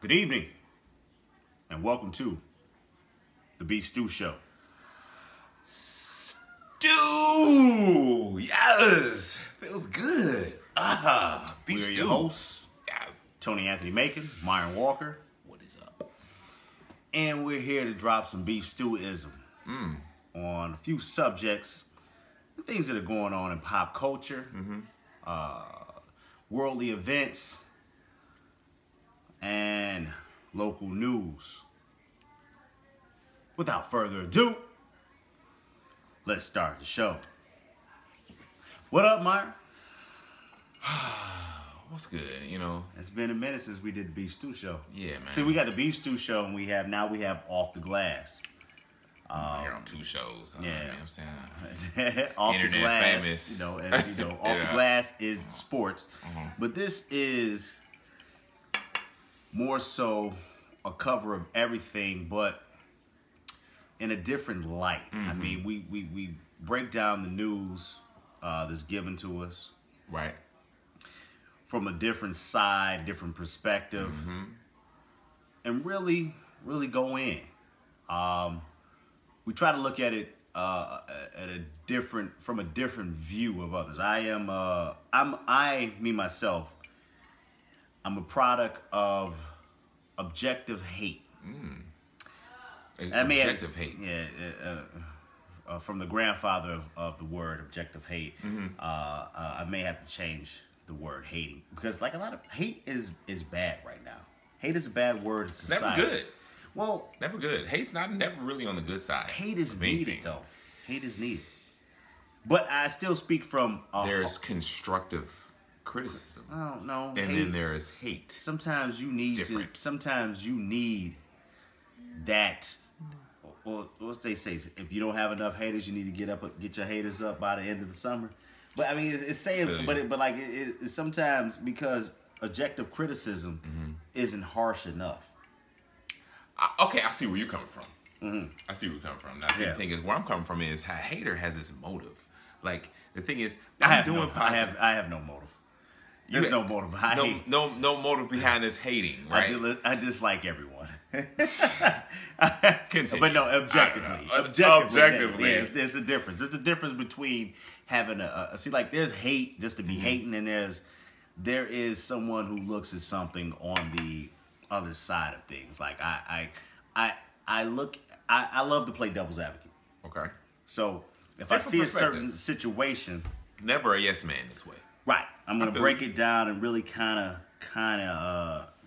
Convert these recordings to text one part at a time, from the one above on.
Good evening, and welcome to the Beef Stew Show. Stew! Yes! Feels good. Beef We're stew. your hosts, Yes. Tony Anthony Macon, Myron Walker, What is up? and we're here to drop some beef stewism on a few subjects, things that are going on in pop culture, worldly events, and local news. Without further ado, let's start the show. What up, Myron? What's good? You know? It's been a minute since we did the Beef Stew Show. Yeah, man. See, we got the Beef Stew Show, and we have Off the Glass. I'm here on two shows. Yeah. You know what I'm saying? Off Internet the Glass, famous. you know, as you know, Off the Glass is sports, but this is more so a cover of everything, but in a different light. I mean, we break down the news that's given to us Right. from a different side, different perspective, and really go in. We try to look at it from a different view of others. I'm a product of objective hate. Objective hate. Yeah, from the grandfather of the word objective hate. I may have to change the word hating, because like a lot of hate is bad right now. Hate is a bad word in society. Never good. Well, Never good. Hate's never really on the good side. hate is of needed anything. though. Hate is needed. But I still speak from There's constructive criticism. oh no, And hate. then there's hate. Sometimes you need Different. Sometimes you need that. Or what they say, if you don't have enough haters, you need to get your haters up by the end of the summer. But I mean, it's saying, it's sometimes because objective criticism isn't harsh enough. Okay, I see where you're coming from. I see where you're coming from. Now, see, Yeah. the thing is, where I'm coming from is a hater has this motive. Like, the thing is, I I'm doing positive. I have no motive. There's no motive behind hate. No motive behind this hating, right? I dislike everyone. Continue. But no, objectively. Objectively. Yeah, there's a difference. There's a difference between having like there's hate just to be hating, and there is someone who looks at something on the other side of things. Like I love to play devil's advocate. Okay. So if Different I see a perspective. certain situation, Never a yes man this way. right, I'm gonna feel break you. it down and really kind of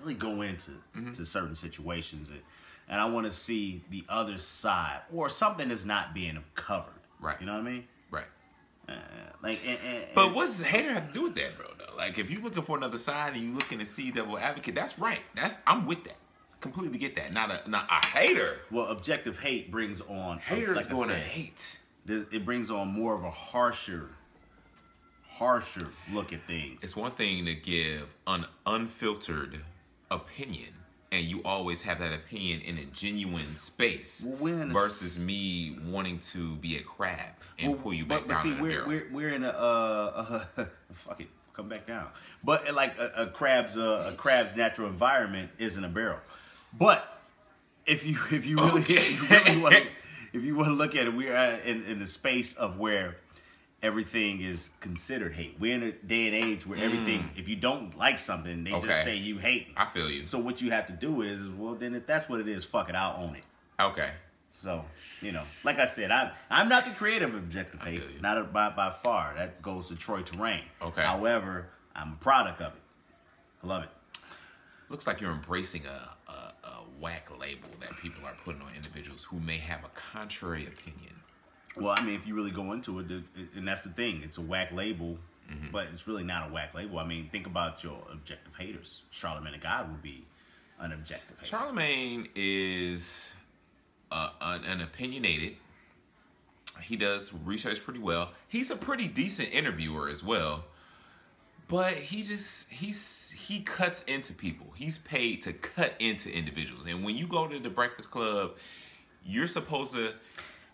really go into to certain situations, and I want to see the other side or something that's not being covered. Right. You know what I mean? Right. But What does hater have to do with that, bro? Though, like if you're looking for another side and you're looking to see devil advocate, that's right. I'm with that. Completely get that. Not a hater. well, objective hate brings on Haters like I going to said, hate. It brings on more of a harsher look at things. It's one thing to give an unfiltered opinion, and you always have that opinion in a genuine space, Well, we're in a versus me wanting to be a crab and pull you back but down see, in a barrel. we're in a fuck it, come back down. But like a crab's natural environment isn't a barrel. But if you really Okay. if you want to look at it, we're in the space of where everything is considered hate. We're in a day and age where everything, if you don't like something, they just Okay. say you hate. I feel you. So what you have to do is well, then if that's what it is, fuck it, I'll own it. Okay. So, like I said, I'm not the creator of objective hate, feel you. not by far. That goes to Troy Terrain. Okay. However, I'm a product of it. I love it. Looks like you're embracing a whack label that people are putting on individuals who may have a contrary opinion. Well, I mean, if you really go into it, and that's the thing, it's a whack label, but it's really not a whack label. I mean, think about your objective haters. Charlamagne the God would be an objective hater. Charlamagne is an opinionated. He does research pretty well. He's a pretty decent interviewer as well. But he cuts into people. He's paid to cut into individuals. And when you go to the Breakfast Club, you're supposed to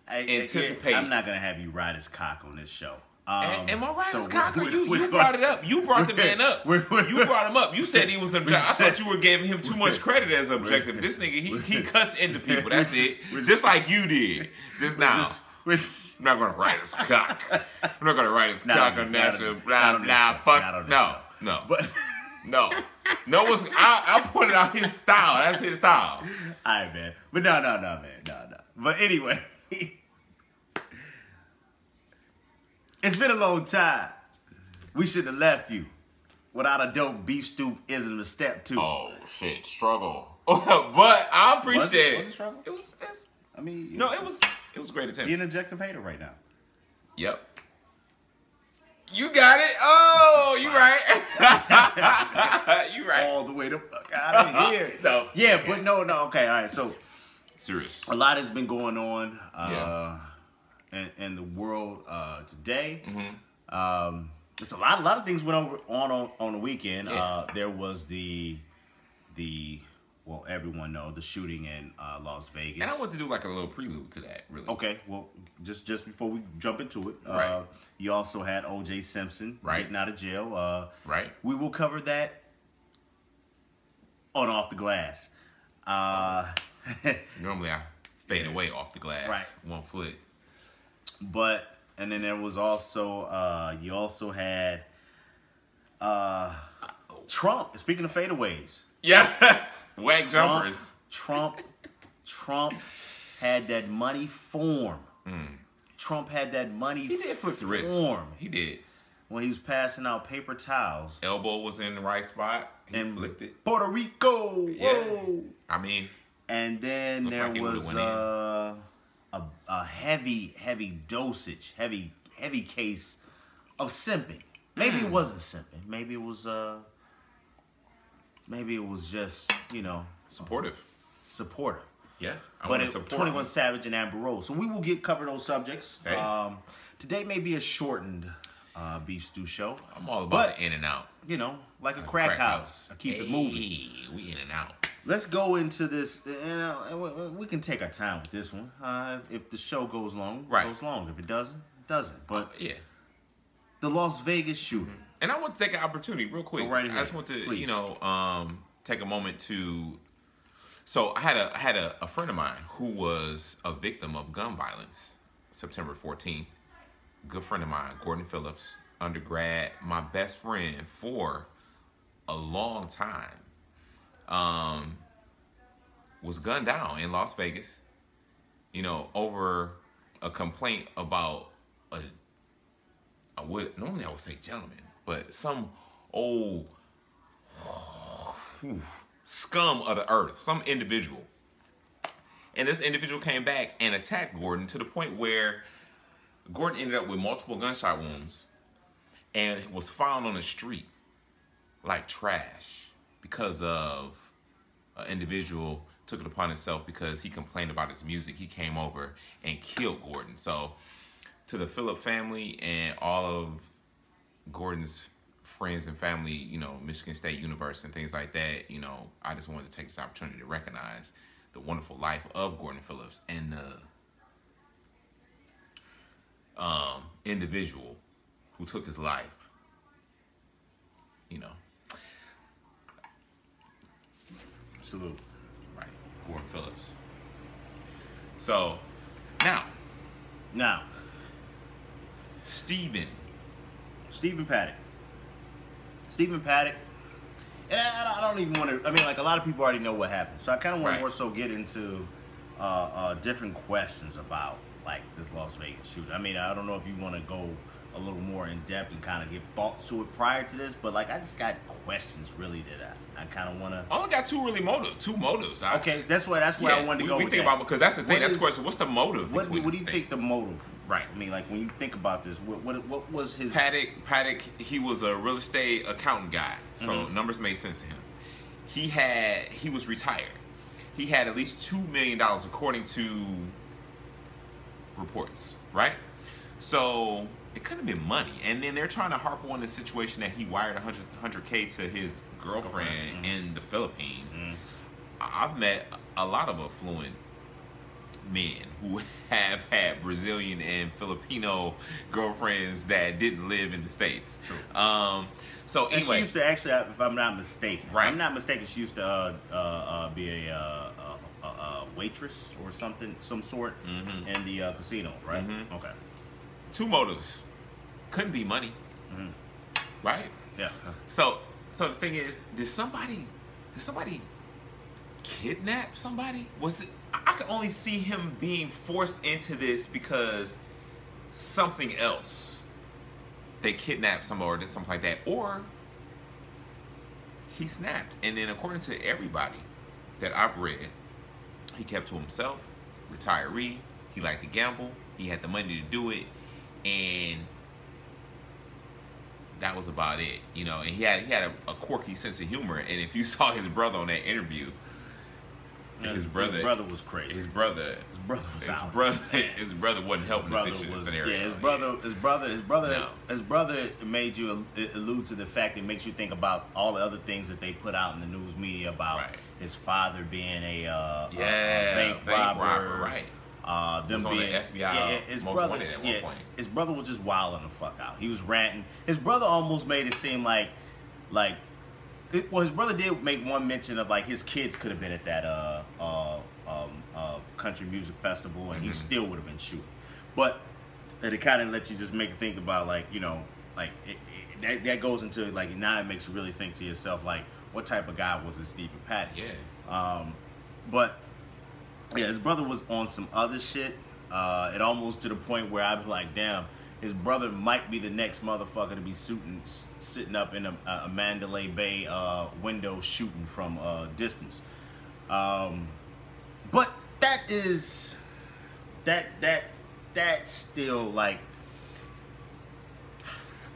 anticipate. I'm not gonna have you ride his cock on this show. Am I right, Cocker? You brought it up. You brought the man up. You brought him up. You said he was objective. I thought you were giving him too much credit as objective. This nigga, he cuts into people. That's it. Just like you did just now. I'm not gonna write his cock. I'm not gonna write his cock on national. Fuck no. But no. I'll put it on his style. That's his style. All right, man. But no, man. No. But anyway. It's been a long time. We should have left you. Without a dope beef stew isn't a step two. Oh shit, struggle. But I appreciate it. Was it struggle? It was. I mean, it was a great attempt. You're an objective hater right now. Yep. You got it. Oh, you right. You right. All the way the fuck out of here. No. Yeah, but no. Okay, all right. So serious. A lot has been going on. In the world today. Mm-hmm. It's a lot of things went on the weekend. Yeah. There was the well, everyone know the shooting in Las Vegas. And I want to do like a little prelude to that, really. Okay, well, just before we jump into it, right. You also had O.J. Simpson getting out of jail. Right. We will cover that on Off the Glass. Normally I fade away off the glass. Right. 1 foot. But and then there was also you also had Trump. Speaking of fadeaways, yes, whack jumpers. Trump had that money form. Trump had that money. He did flip the wrist. He did when he was passing out paper towels. Elbow was in the right spot. He flicked it. Puerto Rico. Yeah. Whoa. I mean, and then there was a heavy dosage, heavy case of simping. Maybe it wasn't simping. Maybe it was just, supportive. Yeah. But it was 21 Savage and Amber Rose. So we will cover those subjects. Hey. Today may be a shortened beef stew show. I'm all about the in and out. Like a crack house. I keep it moving. We in and out. Let's go into this. We can take our time with this one. If the show goes long, it goes long. If it doesn't, it doesn't. But yeah, the Las Vegas shooting. And I want to take an opportunity real quick. Go right ahead. I just want to, Please. take a moment to. So I had a friend of mine who was a victim of gun violence, September 14th. Good friend of mine, Gordon Phillips, undergrad, my best friend for a long time. Was gunned down in Las Vegas, over a complaint about normally I would say gentleman, but some old scum of the earth, some individual. And this individual came back and attacked Gordon to the point where Gordon ended up with multiple gunshot wounds and was found on the street like trash because of an individual took it upon himself because he complained about his music. He came over and killed Gordon. So to the Phillip family and all of Gordon's friends and family, Michigan State University and things like that, I just wanted to take this opportunity to recognize the wonderful life of Gordon Phillips and the individual who took his life. Salute. Right, Gordon Phillips. So, now, Stephen Paddock. And I don't even want to. I mean, like a lot of people already know what happened, so I kind of want to more so get into different questions about like this Las Vegas shooting. I mean, I don't know if you want to go a little more in depth and kind of give thoughts to it prior to this, but like I just got questions really that I kind of want to. I only got two motives. Okay, that's where I wanted to go. We with think that. about because that's the thing. That's the question. What's the motive? What do you think the motive? Right. I mean, like when you think about this, what was his Paddock? He was a real estate accountant guy, so numbers made sense to him. He was retired. He had at least $2 million according to reports, right? So it couldn't have been money. And then they're trying to harp on the situation that he wired $100K to his girlfriend in the Philippines. I've met a lot of affluent men who have had Brazilian and Filipino girlfriends that didn't live in the States. True. So and anyway, she used to actually, if I'm not mistaken, right. if I'm not mistaken, she used to be a waitress or something, some sort, in the casino, right? Okay. 2 motives. Couldn't be money, right? Yeah. So the thing is, did somebody kidnap somebody? Was it? I could only see him being forced into this because something else. They kidnapped somebody or something like that, or he snapped. And then, according to everybody that I've read, he kept to himself. Retiree. He liked to gamble. He had the money to do it, and that was about it, you know. And he had a quirky sense of humor. And if you saw his brother on that interview, his brother was crazy. His brother was out. His brother wasn't helping the scenario. Yeah, his brother made you allude to the fact that makes you think about all the other things that they put out in the news media about his father being a bank robber, right? Them being the FBI his brother at one point. His brother was just wilding the fuck out. He was ranting. His brother almost made it seem like his brother did make one mention of like his kids could have been at that country music festival and he still would have been shooting. But it kind of lets you just make you think about like, you know, like that goes into like, now it makes you really think to yourself like, what type of guy was this Stephen Patty? Yeah. But yeah, his brother was on some other shit. It almost to the point where I'd be like, damn, his brother might be the next motherfucker to be sitting up in a Mandalay Bay window shooting from distance. But that's still like,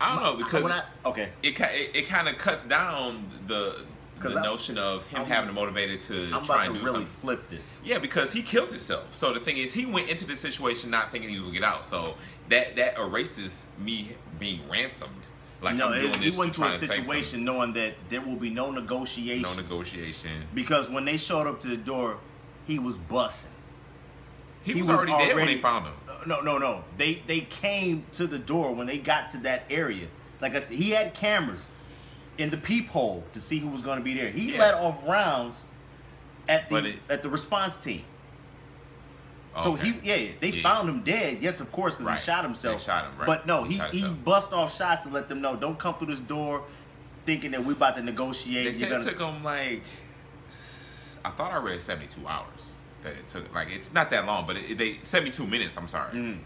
I don't know, because okay, it kind of cuts down the notion of him having to motivated to try and do really something. Flip this. Yeah, because he killed himself. So the thing is, he went into the situation not thinking he was gonna get out. So that erases me being ransomed. Like, no, I'm doing this he went to to a situation knowing that there will be no negotiation. No negotiation. Because when they showed up to the door, he was bussing. He was already dead when they found him. No. They came to the door when they got to that area. Like I said, he had cameras in the peephole to see who was going to be there. He let off rounds at the response team. So they found him dead. Yes, of course, because he shot himself. They shot him, right. But no, he bust off shots to let them know, don't come through this door thinking that we about to negotiate. They said it took him like, I thought I read 72 hours. That it took, like, it's not that long, but 72 minutes, I'm sorry.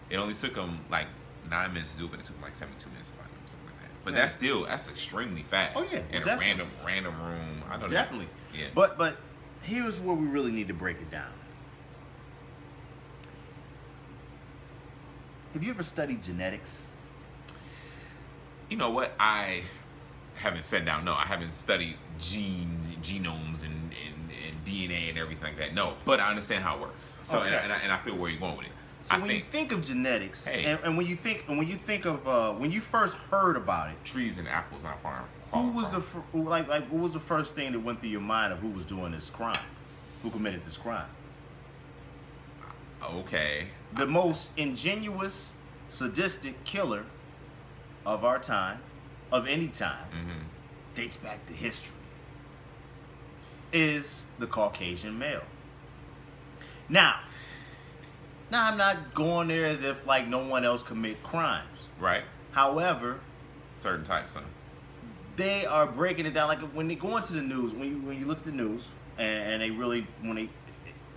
It only took him like 9 minutes to do, but it took like 72 minutes to find him, something like that. But that's extremely fast. Oh yeah, in a random room. I know definitely. That. Yeah. But here's where we really need to break it down. Have you ever studied genetics? You know what? I haven't sat down. No, I haven't studied genomes and DNA and everything like that. No, but I understand how it works. So and I feel where you're going with it. So when you think of genetics, and when you think of when you first heard about it, trees and apples not farm. Who was what was the first thing that went through your mind of who was doing this crime, who committed this crime? Okay. The most ingenuous, sadistic killer of our time, of any time, dates back to history, is the Caucasian male. Now I'm not going there as if like no one else commit crimes. Right. However, certain types, they are breaking it down. Like when they go into the news, when you look at the news, and they really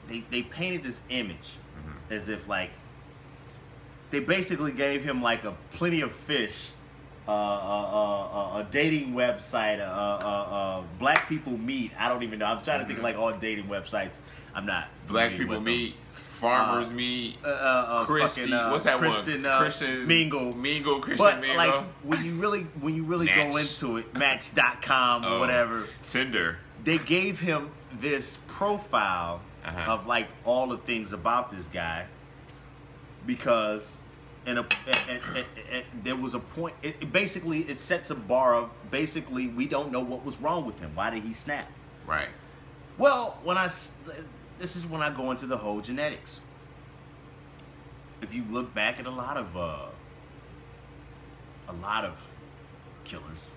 they painted this image as if like they basically gave him like a Plenty of Fish, a dating website, Black People Meet. I don't even know. I'm trying to think of like all dating websites. I'm not. Black People Meet. Farmers Meet, Christian, what's that Christian, one? Christian Mingle, Christian but Mingle. Like when you really go into it, Match.com or whatever, Tinder. They gave him this profile of like all the things about this guy because, there was a point. It sets a bar of basically we don't know what was wrong with him. Why did he snap? Right. Well, this is when I go into the whole genetics. if you look back at a lot of killers,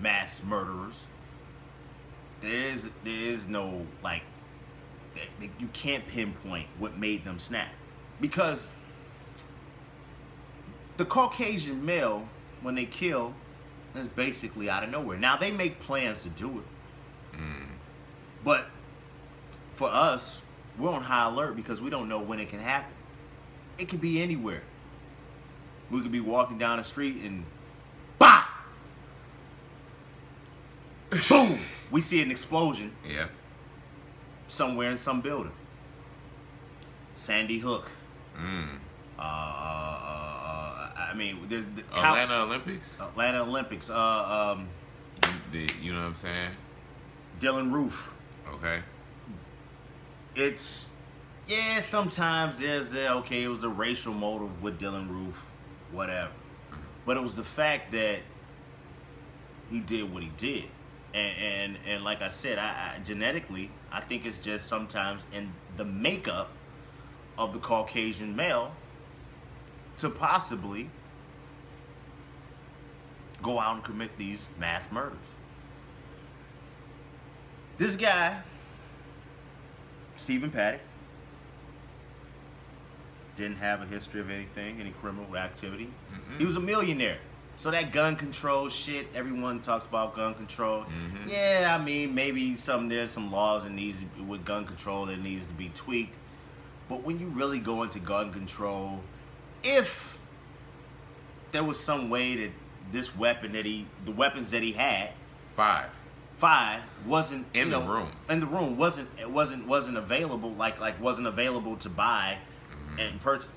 mass murderers, there is no like you can't pinpoint what made them snap, because the Caucasian male, when they kill, is basically out of nowhere. Now they make plans to do it, but for us, we're on high alert because we don't know when it can happen. It could be anywhere. We could be walking down the street and bah! Boom! We see an explosion. Yeah. Somewhere in some building. Sandy Hook. I mean, there's the Atlanta Olympics. Atlanta Olympics. You know what I'm saying? Dylan Roof. Okay. It's sometimes there's it was a racial motive with Dylan Roof, whatever. But it was the fact that he did what he did. And like I said, I genetically, I think it's just sometimes in the makeup of the Caucasian male to possibly go out and commit these mass murders. This guy, Stephen Paddock, didn't have a history of anything, any criminal activity. He was a millionaire. So that gun control shit, everyone talks about gun control. Yeah, I mean, maybe there's some laws with gun control that needs to be tweaked. But when you really go into gun control, if there was some way that this weapon the weapons that he had, five wasn't in the room wasn't available, wasn't available to buy and purchase.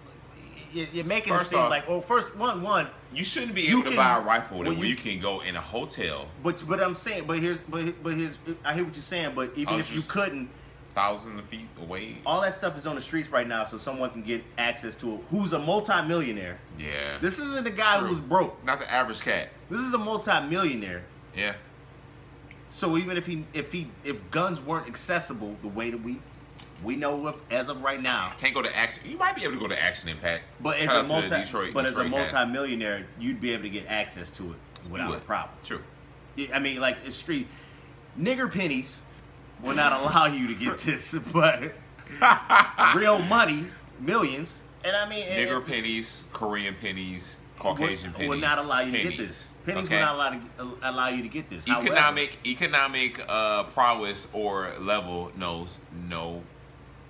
You're making it seem like, well, first one you shouldn't be able to buy a rifle where you can go in a hotel. But I'm saying, but here's I hear what you're saying, but even if you couldn't, thousands of feet away, all that stuff is on the streets right now, so someone can get access to it. Who's a multi-millionaire? Yeah. This isn't a guy who's broke. Not the average cat. This is a multi-millionaire. Yeah. So even if guns weren't accessible the way that we know as of right now, can't go to Action. You might be able to go to Action Impact. But as a multi-millionaire, you'd be able to get access to it without a problem. True. I mean, like it's street nigger pennies will not allow you to get this, but real money, millions, and I mean nigger pennies, Korean pennies, Caucasian pennies will not allow you to get this. Pennies will not allow you to get this. Economic prowess or level knows no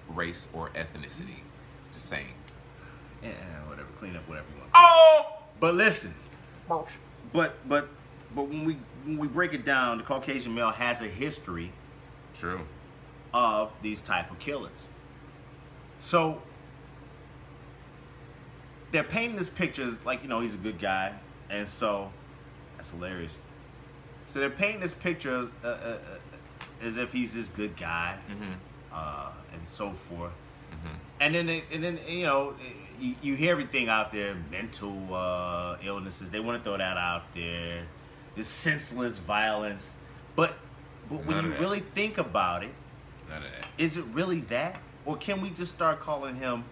race or ethnicity. Just saying. Yeah, whatever. Clean up whatever you want. Oh! But listen. But when we break it down, the Caucasian male has a history. True. Of these type of killings. So they're painting this picture as like, he's a good guy, and so that's hilarious. So they're painting this picture as if he's this good guy, and so forth. And then you hear everything out there, mental illnesses. They want to throw that out there. This senseless violence, but when you really think about it, none of that. Is it really that, or can we just start calling him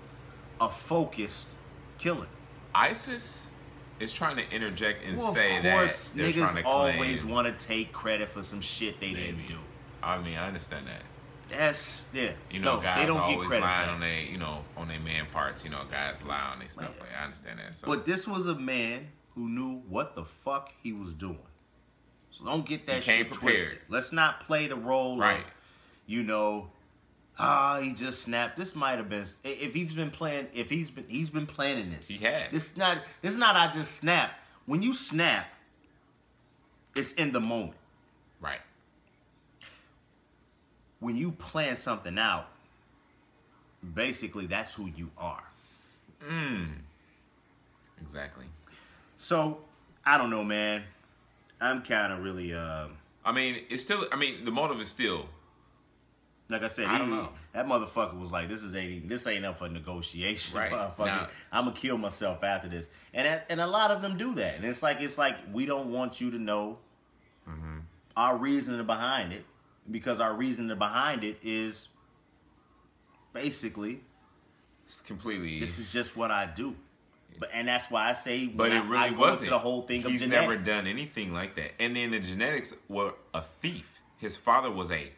a focused killer? ISIS is trying to interject and say that they're trying to niggas always want to take credit for some shit they didn't do. I mean, I understand that. That's guys they don't always lying on their man parts. Guys lie on their stuff. Like, I understand that. So. But this was a man who knew what the fuck he was doing. So don't get that shit twisted. Let's not play the role of, he just snapped. This might have been if he's been planning this. He has. This is not I just snap. When you snap, it's in the moment. Right. When you plan something out, basically that's who you are. Exactly. So, I don't know, man. I'm kind of really I mean, the motive is still, like I said, I don't know. That motherfucker was like, this ain't up for negotiation. Right. Motherfucker. I'm gonna kill myself after this. And a lot of them do that. And it's like we don't want you to know our reasoning behind it, because our reasoning behind it is basically It's completely. This is just what I do. And that's why I say, but it really wasn't. Into the whole thing of He's genetics. never done anything like that. And then the genetics were a thief. His father was a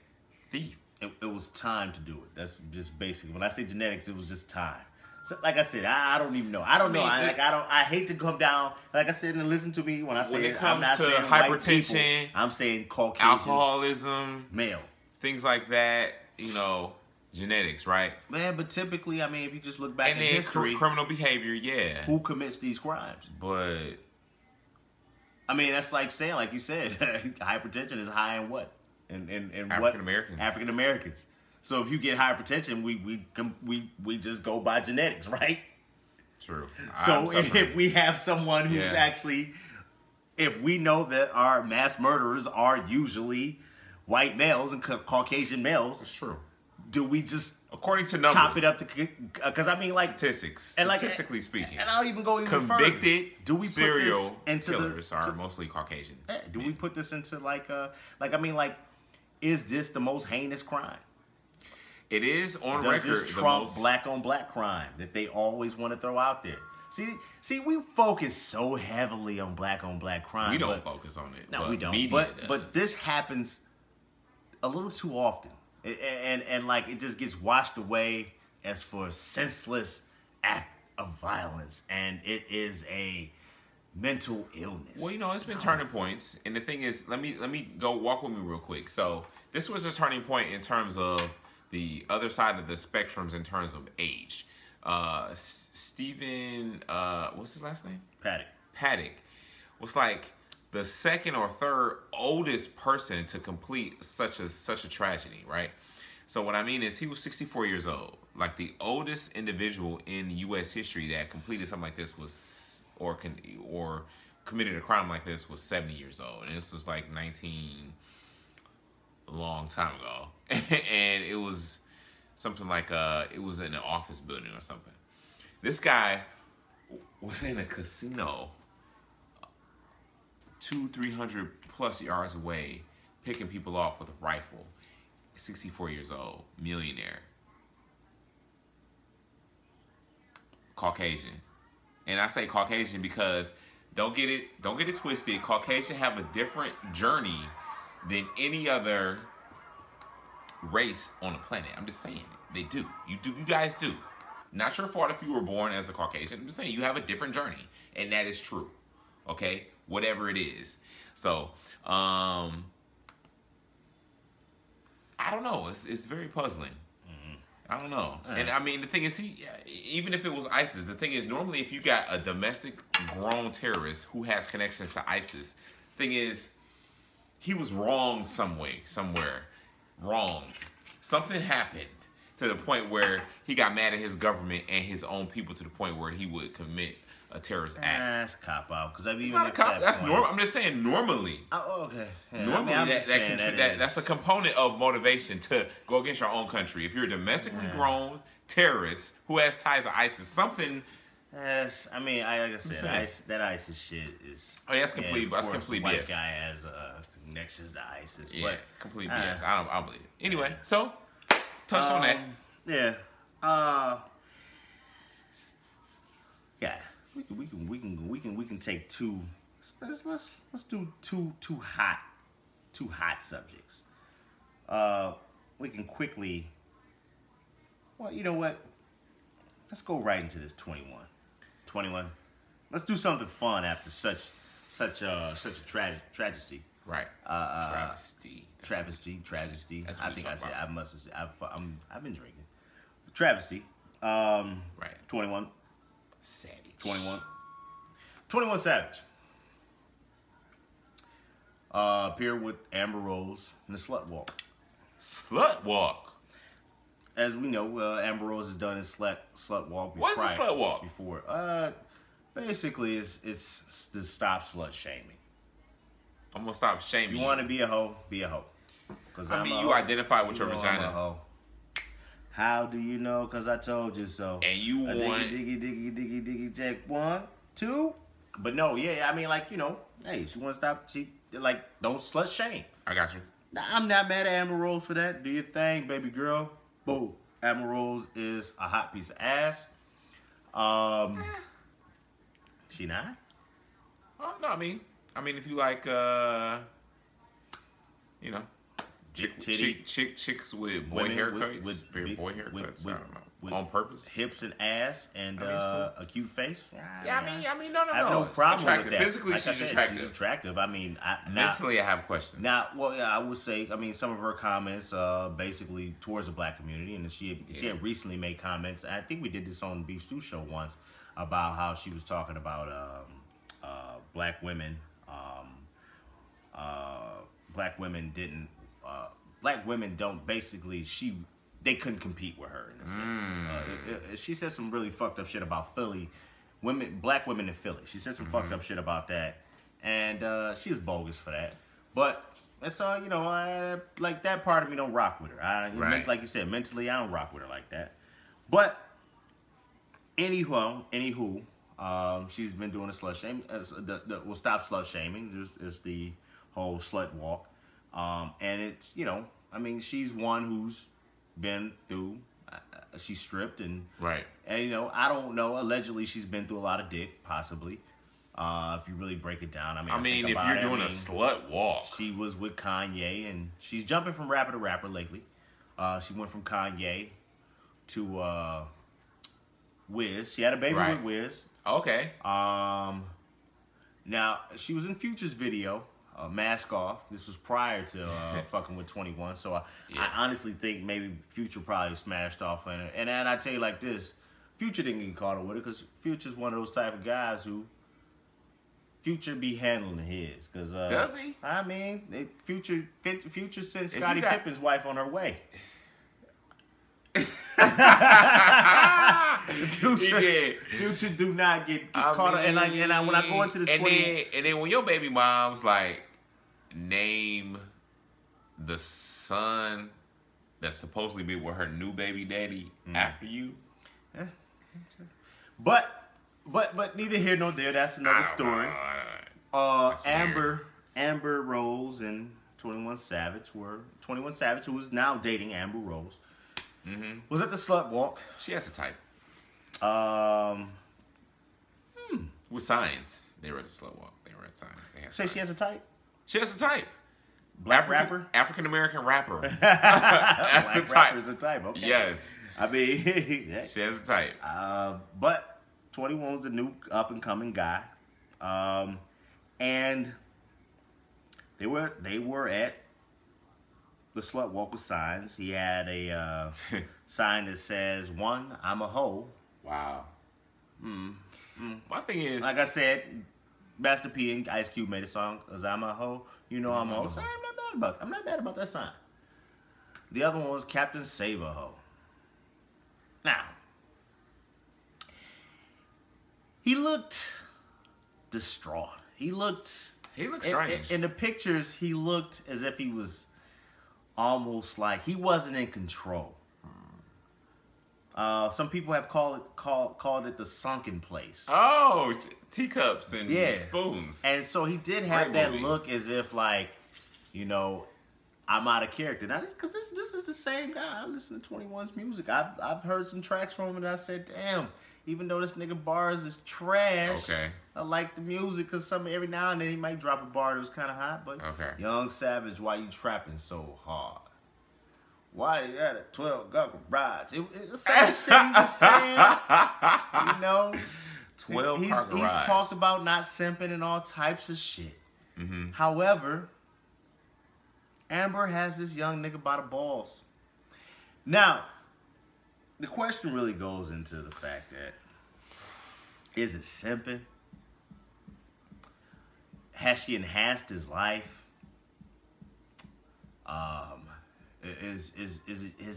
thief. It was time to do it. That's just basically. When I say genetics, it was just time. So, like I said, I don't even know. I don't know. I hate to come down. Like I said, and listen to me when I say when it comes I'm not to saying hypertension, white people, I'm saying Caucasian, alcoholism, male, things like that. You know, genetics, right? Man, but typically, I mean, if you just look back and in then history, criminal behavior, yeah. Who commits these crimes? But I mean, that's like saying, like you said, hypertension is high in what? In African Americans. African Americans. So if you get hypertension, we just go by genetics, right? True. So if we have someone who's actually, if we know that our mass murderers are usually white males and Caucasian males, that's true. Do we just, according to numbers, chop it up to? Because I mean, like statistics, and statistically speaking, and I'll even go even convicted further. Do we serial put this into killers are mostly Caucasian. Do we put this into is this the most heinous crime? It is on Does record. This trump black on black crime that they always want to throw out there. See, we focus so heavily on black crime. We don't focus on it. No, but we don't. Media But this happens a little too often, and like it just gets washed away as for a senseless act of violence, and it is a mental illness. Well, you know, it's been turning points, and the thing is, let me go walk with me real quick. So this was a turning point in terms of the other side of the spectrums in terms of age. Stephen, what's his last name? Paddock was like the second or third oldest person to complete such a tragedy, right? So what I mean is he was 64 years old. Like the oldest individual in U.S. history that completed something like this was, or committed a crime like this was 70 years old. And this was like a long time ago. And it was something like it was in an office building or something. This guy was in a casino 200-300 plus yards away, picking people off with a rifle. 64 years old, millionaire, Caucasian. And I say Caucasian because don't get it twisted. Caucasian have a different journey than any other race on the planet. I'm just saying they do. You guys do. Not your fault if you were born as a Caucasian. I'm just saying you have a different journey, and that is true. Okay, whatever it is. So I don't know. It's very puzzling. I don't know. And I mean, the thing is, even if it was ISIS, the thing is, normally if you got a domestic grown terrorist who has connections to ISIS, thing is, he was wronged somewhere. Wronged. Something happened to the point where he got mad at his government and his own people to the point where he would commit a terrorist act. That's cop out. Because it's not a cop. That's normal. I'm just saying normally. Oh, okay. Yeah, normally, that's a component of motivation to go against your own country. If you're a domestically grown terrorist who has ties to ISIS, something. Yes, I mean, like I said, that ISIS shit is. Oh, yeah, that's complete. That's complete BS. White guy has connections to ISIS. Yeah, complete BS. I don't believe it. Anyway, so touched on that. Yeah. Yeah. We can take two. Let's do two hot subjects. We can quickly. Well, you know what? Let's go right into this 21. Let's do something fun after such a tragedy. Right. Travesty. I think I said. I must have said. I've been drinking. Travesty. Right. 21. Savage. 21 Savage. Appeared with Amber Rose in the Slut Walk. Slut Walk. As we know, Amber Rose has done his slut walk. What's the Slut Walk? Before, basically, it's to stop slut shaming. I'm gonna stop shaming. You want to be a hoe? Be a hoe. I mean, you identify with your vagina. I'm a hoe. How do you know? Because I told you so. And you want diggy, check 1, 2. But no, yeah, I mean, like, you know, hey, she want to stop. She like, don't slut shame. I got you. I'm not mad at Amber Rose for that. Do your thing, baby girl. Boo. Amber Rose is a hot piece of ass. She not? Oh, no, I mean, if you like, you know, chicks with boy haircuts, boy haircuts, I don't know, on purpose, hips and ass, and a cute face. Yeah, I mean, no. I have no problem with that. Physically, like she's attractive. attractive. She's attractive. I mean, mentally, I have questions. Now, well, yeah, I would say, I mean, some of her comments, basically towards the black community, and she had recently made comments. I think we did this on the Beef Stew show once about how she was talking about black women. Black women didn't. Black women don't basically. They couldn't compete with her in a sense. She said some really fucked up shit about Philly, black women in Philly. She said some fucked up shit about that, and she was bogus for that. But that's you know, like that part of me don't rock with her. Like you said, mentally I don't rock with her like that. But anywho, she's been doing a slut shaming. We'll stop slut shaming. There's the whole slut walk, and it's, you know, I mean, she's one who's been through. She's stripped and you know, I don't know. Allegedly, she's been through a lot of dick, possibly. If you really break it down, I mean, if you're doing a slut walk, she was with Kanye, and she's jumping from rapper to rapper lately. She went from Kanye to Wiz. She had a baby with Wiz. Okay. Now she was in Future's video, Mask Off. This was prior to fucking with 21. So I honestly think maybe Future probably smashed off on her. And then I tell you like this, Future didn't get caught up with it because Future's one of those type of guys who Future be handling his. Cause does he? I mean, Future sent Scottie Pippen's wife on her way. Future do not get caught up, and when I go into this, and then when your baby mom's like, name the son that's supposedly be with her new baby daddy after you, but neither here nor there. That's another story. Amber Rose and 21 Savage, who is now dating Amber Rose. Was at the slut walk. She has a type. With Science, they were at the slut walk. They were at Science. Say she has a type? She has a type. Black rapper? African American rapper. That's a type. Rapper's a type. Okay. Yes. I mean, she has a type. But 21 was the new up and coming guy, and they were at the slut walk with signs. He had a sign that says, "1, I'm a hoe." Wow. My thing is, like I said, Master P and Ice Cube made a song, "Cause I'm a hoe." You know I'm a hoe. So I'm not bad about that sign. The other one was Captain Save a Hoe. Now, he looked distraught. He looked strange. In the pictures, he looked as if he was almost like he wasn't in control. Some people have called it the sunken place. Oh, teacups and spoons. And so he did have that look as if, like, you know, I'm out of character. Now, because this is the same guy. I listen to 21's music. I've heard some tracks from him, and I said, damn. Even though this nigga bars is trash, I like the music because every now and then he might drop a bar that was kind of hot. But Young Savage, why you trapping so hard? Why you got a 12 gun garage? It's the same shit he was saying. You know, 12 car garage. He's talked about not simping and all types of shit. However, Amber has this young nigga by the balls. Now, the question really goes into the fact that, is it simping? Has she enhanced his life? Has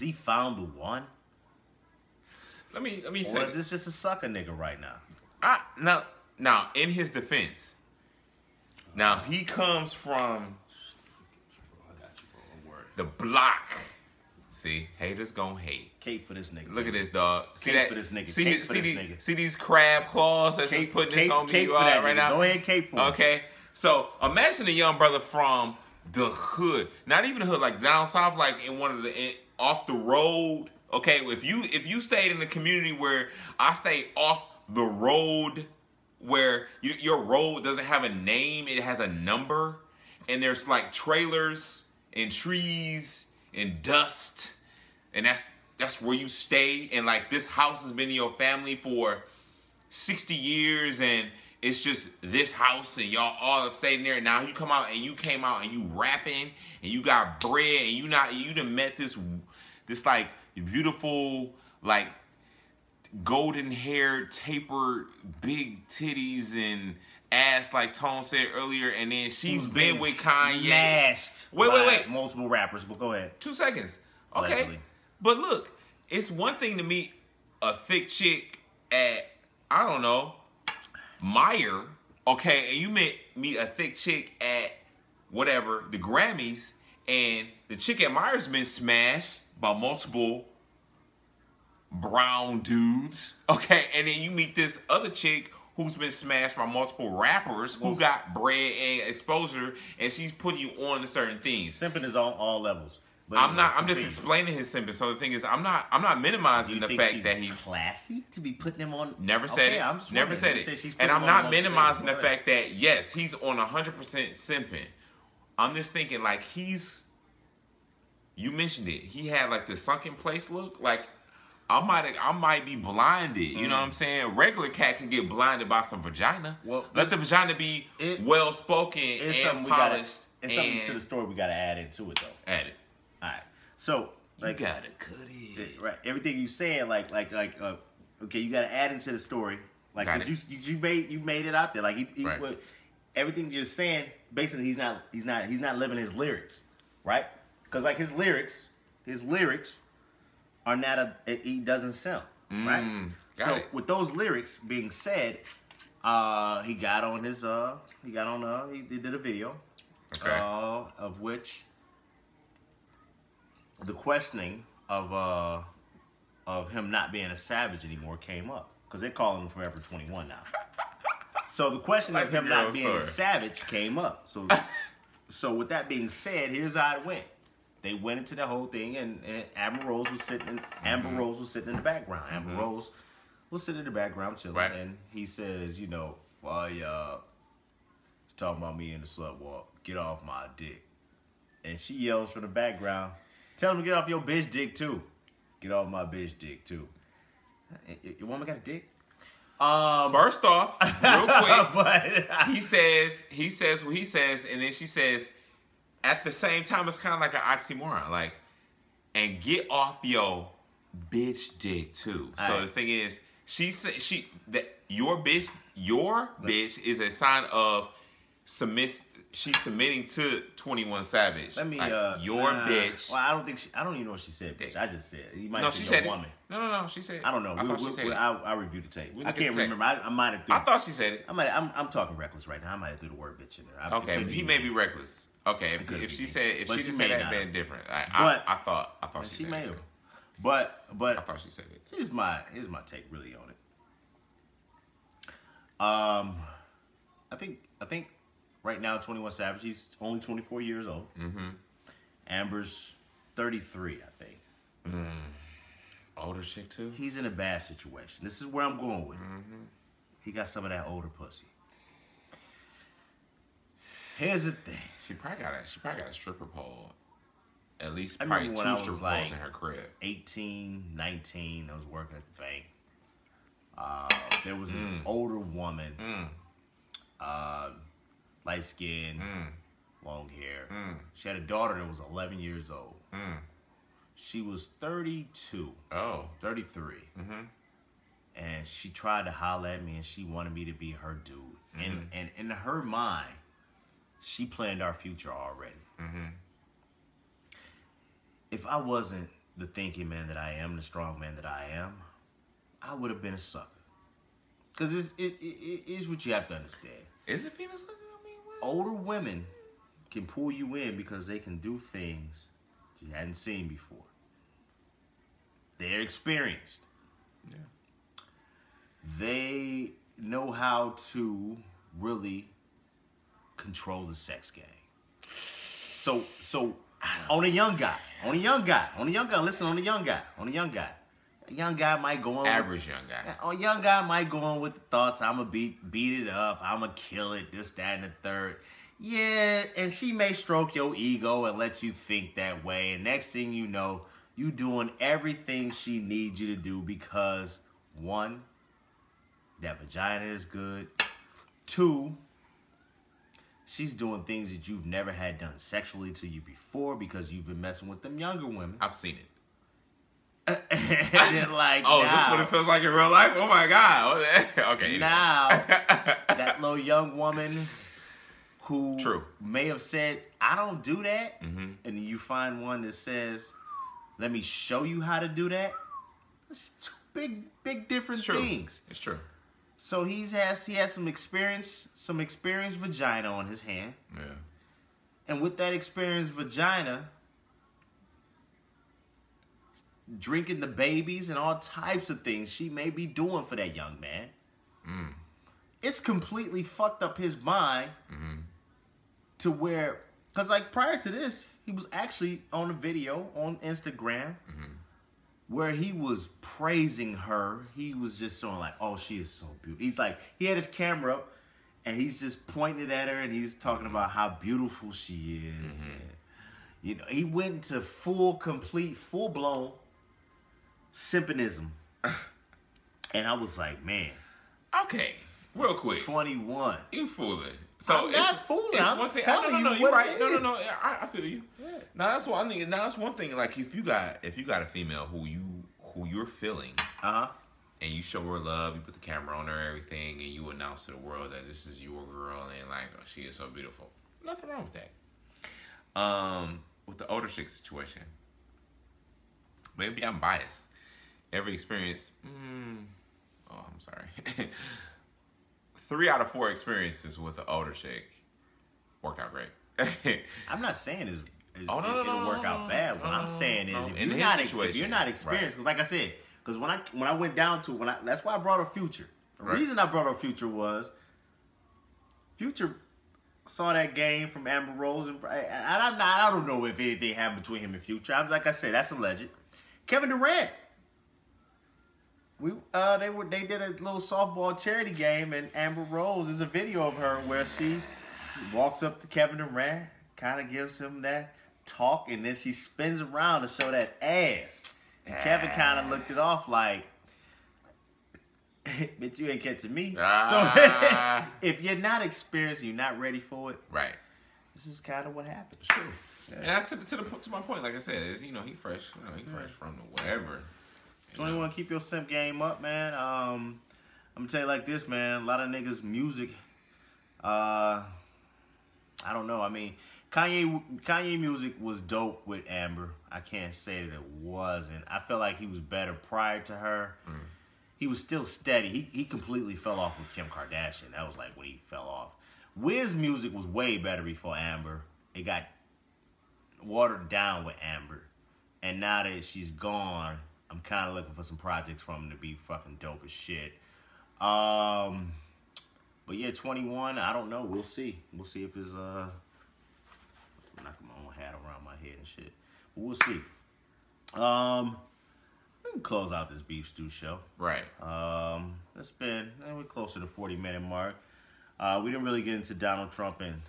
he found the one? Let me say. Or is this just a sucker nigga right now? Now, in his defense, now he comes from the block. See, haters gon' hate. Cape for this nigga. Look at this, dog. See cape that? For this nigga. See these crab claws that's just putting this on me right now? Go ahead, cape for him. Okay. So imagine a young brother from the hood, not even the hood, like down south, like in one of the off the road Okay, if you stayed in a community where I stay off the road, where your road doesn't have a name, it has a number, and there's like trailers and trees and dust, and that's where you stay, and like this house has been in your family for 60 years, and it's just this house, and y'all all have stayed in there. Now you come out and you came out and you rapping and you got bread, and you done met this like beautiful, like golden haired, tapered, big titties and ass, like Tone said earlier, and then she's been with Kanye. Smashed. Wait. Multiple rappers, but go ahead. 2 seconds. Okay. Allegedly. But look, it's one thing to meet a thick chick at, I don't know, Meyer, okay, and you meet a thick chick at whatever, the Grammys, and the chick at Meyer's been smashed by multiple brown dudes, okay, and then you meet this other chick who's been smashed by multiple rappers who got bread and exposure, and she's putting you on to certain things. Simpin is on all levels. But I'm just explaining his simping. So the thing is, I'm not minimizing the fact that he's classy to be putting him on. Never said it. Never said it. And I'm not minimizing the fact that yes, he's on 100% simping. I'm just thinking like you mentioned it. He had like the sunken place look. Like I might be blinded. You know what I'm saying? A regular cat can get blinded by some vagina. Well, let the vagina be well spoken and polished. It's something to the story we gotta add into it though. Add it. All right. So like you gotta cut it. Right. Everything you saying okay, you gotta add into the story. Like cause you made it out there. Like right. Everything you're saying, basically he's not living his lyrics, right? Because like his lyrics are not he doesn't sell, right? So with those lyrics being said, he did a video, of which the questioning of him not being a savage anymore came up because they're calling him Forever 21 now. So the question of him not being a savage came up. So with that being said, here's how it went. They went into the whole thing, and Amber Rose was sitting in the background. Amber Rose was sitting in the background chilling, and he says, you know, well, he's talking about me in the subwalk. Get off my dick. And she yells from the background, tell him to get off your bitch dick too. Get off my bitch dick too. Your woman got a dick? First off, real quick, but he says what he says, and then she says, at the same time, it's kind of like an oxymoron, like, and get off your bitch dick too. So the thing is, your bitch is a sign of she's submitting to 21 Savage. Let me your bitch. Well, I don't even know what she said, bitch. I just said it. No, she said woman. No, she said it. I don't know. I reviewed the tape. I can't remember. I might have. I thought she said it. I'm talking reckless right now. I might have threw the word bitch in there. Okay, he may be reckless. Okay, if she said that, then different. I thought she said it too. But I thought she said it. Here's my take really on it. I think right now 21 Savage, he's only 24 years old. Amber's 33, I think. Older chick too. He's in a bad situation. This is where I'm going with it. He got some of that older pussy. Here's the thing. She probably got a stripper pole. At least probably 2 stripper poles in her crib. 18, 19, I was working at the bank. There was this older woman, light skin, long hair. She had a daughter that was 11 years old. She was 32. 33. And she tried to holler at me, and she wanted me to be her dude. And in her mind, she planned our future already. If I wasn't the thinking man that I am, the strong man that I am, I would have been a sucker. Because it is what you have to understand. Is it being a sucker? I mean, what? Older women can pull you in because they can do things you hadn't seen before. They're experienced. Yeah. They know how to really control the sex game. So on a young guy, On a young guy. Listen, on a young guy. A young guy might go on. Average young guy. A young guy might go on with the thoughts, I'm going to beat it up. I'm going to kill it, this, that, and the third. Yeah, and she may stroke your ego and let you think that way. And next thing you know, you doing everything she needs you to do because, 1, that vagina is good. 2, she's doing things that you've never had done sexually to you before because you've been messing with them younger women. I've seen it. And then like, is this what it feels like in real life? Oh my God. Okay. Anyway. Now, that little young woman who may have said, I don't do that, and you find one that says, let me show you how to do that. It's two big different things. It's true. So he has some experienced vagina on his hand. Yeah. And with that experienced vagina, drinking the babies and all types of things she may be doing for that young man. It's completely fucked up his mind to where, because like prior to this, he was actually on a video on Instagram where he was praising her. He was just showing like, oh, she is so beautiful. He's like, he had his camera up and he's just pointing at her and he's talking about how beautiful she is. And, you know, he went into full-blown Simpinism. And I was like, man. Okay, real quick. 21. You fooling. So I'm not fooling. It's I'm one thing. telling No, you you're what right. it No, is. I feel you. Yeah. Now that's what I think. Now that's one thing. Like if you got a female who you're feeling, and you show her love, you put the camera on her, and everything, and you announce to the world that this is your girl, and like, oh, she is so beautiful. Nothing wrong with that. With the older chick situation, maybe I'm biased. Every experience, I'm sorry. 3 out of 4 experiences with the older chick worked out great. I'm not saying it'll no, work out bad. What I'm saying is if you're not experienced, because like I said, because when I went down to that's why I brought up Future. The reason I brought up Future was Future saw that game from Amber Rose, and I don't know if anything happened between him and Future. Like I said, that's alleged. Kevin Durant. They did a little softball charity game, and Amber Rose is a video of her where she walks up to Kevin Durant, kind of gives him that talk, and then she spins around to show that ass. And Kevin kind of looked it off like, bitch, you ain't catching me. So if you're not experienced, you're not ready for it. Right. This is kind of what happens. It's true. Yeah. And that's to my point. Like I said, is he fresh. He fresh from the whatever. 21, keep your simp game up, man. I'm gonna tell you like this, man. A lot of niggas' music, I don't know. I mean, Kanye music was dope with Amber. I can't say that it wasn't. I felt like he was better prior to her. He was still steady. He completely fell off with Kim Kardashian. That was like when he fell off. Wiz's music was way better before Amber. It got watered down with Amber. And now that she's gone, I'm kind of looking for some projects from him to be fucking dope as shit. But yeah, 21, I don't know. We'll see. We'll see if it's, knock my own hat around my head and shit. But we'll see. We can close out this Beef Stew show. Right. We're closer to the 40-minute mark. We didn't really get into Donald Trump. And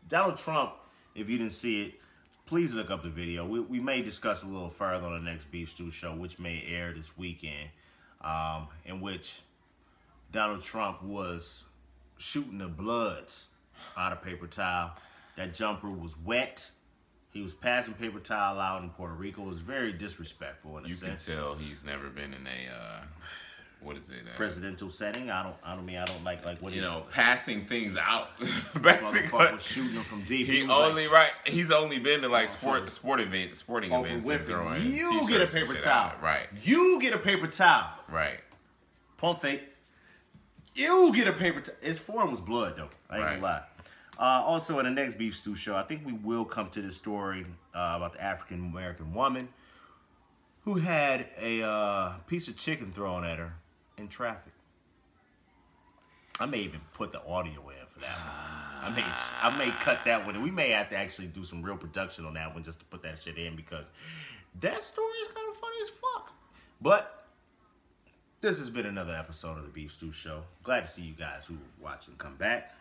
Donald Trump, if you didn't see it, please look up the video. We may discuss a little further on the next Beef Stew show, which may air this weekend, in which Donald Trump was shooting the bloods out of paper towel. That jumper was wet. He was passing paper towel out in Puerto Rico. It was very disrespectful in a sense. You can tell he's never been in a what is it? Presidential setting. I don't like what passing things out. Basically, shooting them from deep. He's only been to like sporting events and throwing. You get a paper towel. Right. You get a paper towel. Right. Pump fake. You get a paper towel. His forearm was blood though. I ain't gonna lie. Also, in the next Beef Stew show, I think we will come to this story about the African-American woman who had a piece of chicken thrown at her in traffic. I may even put the audio in for that one. I may cut that one. We may have to actually do some real production on that one just to put that shit in because that story is kind of funny as fuck. But this has been another episode of the Beef Stew Show. Glad to see you guys who are watching come back.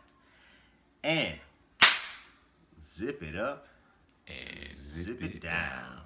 And zip it up and zip it down.